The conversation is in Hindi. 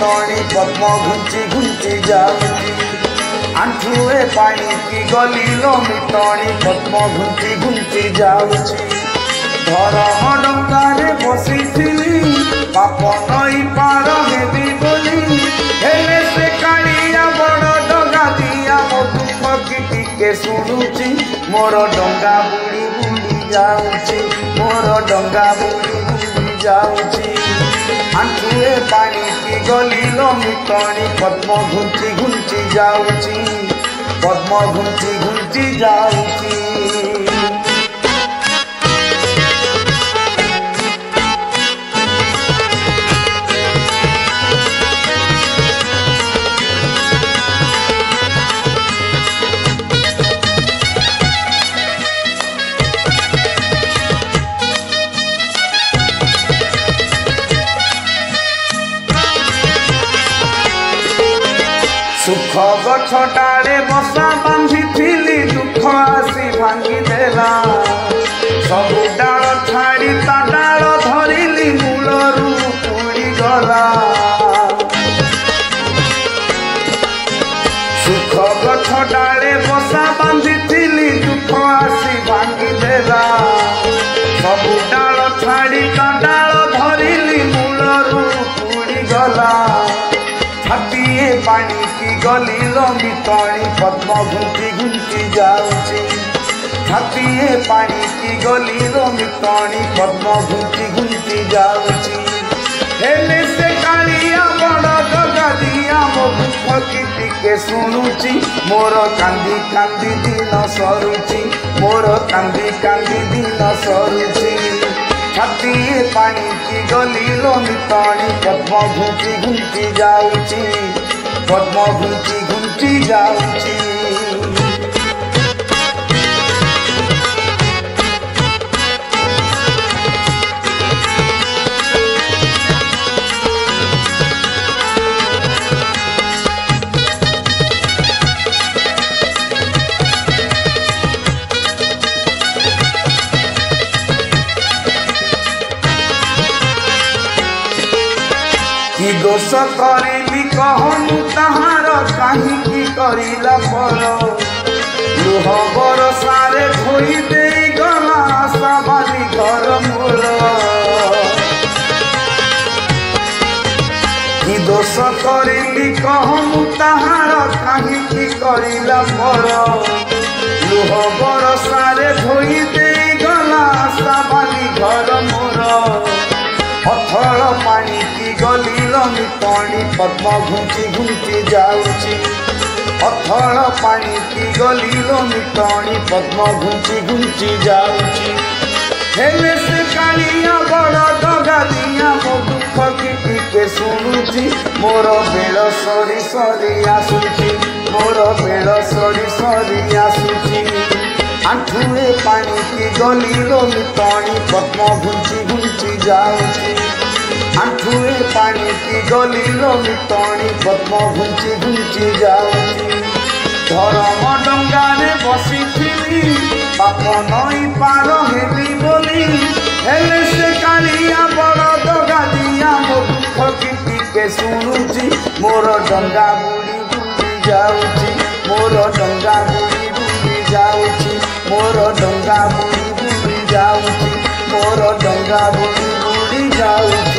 मितणी पद्म घुंची घुंची जाऊची आंठुए पानी की गलिलो मितणी पद्म घुंची घुंची जाऊची धरम डंगारे बसिथिली पाप नई पार हेबी बोली हेले से कालिया बड़ डंगा दिया मो दुख की टिके शुणुची मोर डंगा बुड़ी बुड़ी जाऊची मोर डंगा बुड़ी बुड़ी जाऊची आंठुए पानी की गलिलो मितणी पद्म घुंची घुंची जाऊची पद्म घुंची घुंची जाऊची सुख गछ डाले बसा बांधी थिली दुख आसी भांगी देला सब डाल छाड़ी ता डाल धरिली मूलरू पुड़ी गला सुख गछ डाले बसा बांधी थिली दुख आसी भांगी देला सब डाल छाड़ी ता डाल धरिली मूलरू पुड़ी गला छातीए पानी की गलिलो मितणी पद्म घुंची घुंची जाऊची छातीए पानी की गलिलो मितणी पद्म घुंची घुंची जाऊची हेले से कालिया बड़ डगा दिया मो दुख की टिके शुणुची मोर कांदी कांदी दिन सरुची मोर कांदी कांदी दिन सरुची छातीए पानी की गलिलो मितणी पद्म घुंची घुंची जाऊची पद्म घुंची घुंची जाऊची कि दोष करिली कहनु ताहार काहीकि करिला पर लुह बरसारे धोई दे गला आशा बाली घर मोर कि दोष करिली कहनु ताहार काहीकि करिला पर लुह बरसारे धोई दे गला आशा बाली घर मोर अथल पानी की गलिलो मितणी पद्म घुंची घुंची जाऊची अथल पानी की गलिलो मितणी पद्म घुंची घुंची जाऊची हेले से कालिया बड़ डगा दिया मो दुख की टिके शुणुची मोर बेल सरी सरी आसुची मोर बेल सरी सरी आसुची आंठुए पानी की गलिलो मितणी पद्म घुंची घुंची जाऊची आंठुए पानी की गलिलो मितणी पद्म घुंची घुंची जाऊची धरम डंगारे बसिथिली पाप नई पार हेबी बोली हेले से कालिया बड़ डगा दिया मो दुख की टिके शुणुची मोर डंगा बुड़ी बुड़ी जाऊची मोर डंगा बुड़ी बुड़ी जाऊची मोर डंगा बुड़ी बुड़ी जाऊची मोर डंगा बुड़ी बुड़ी जाऊची।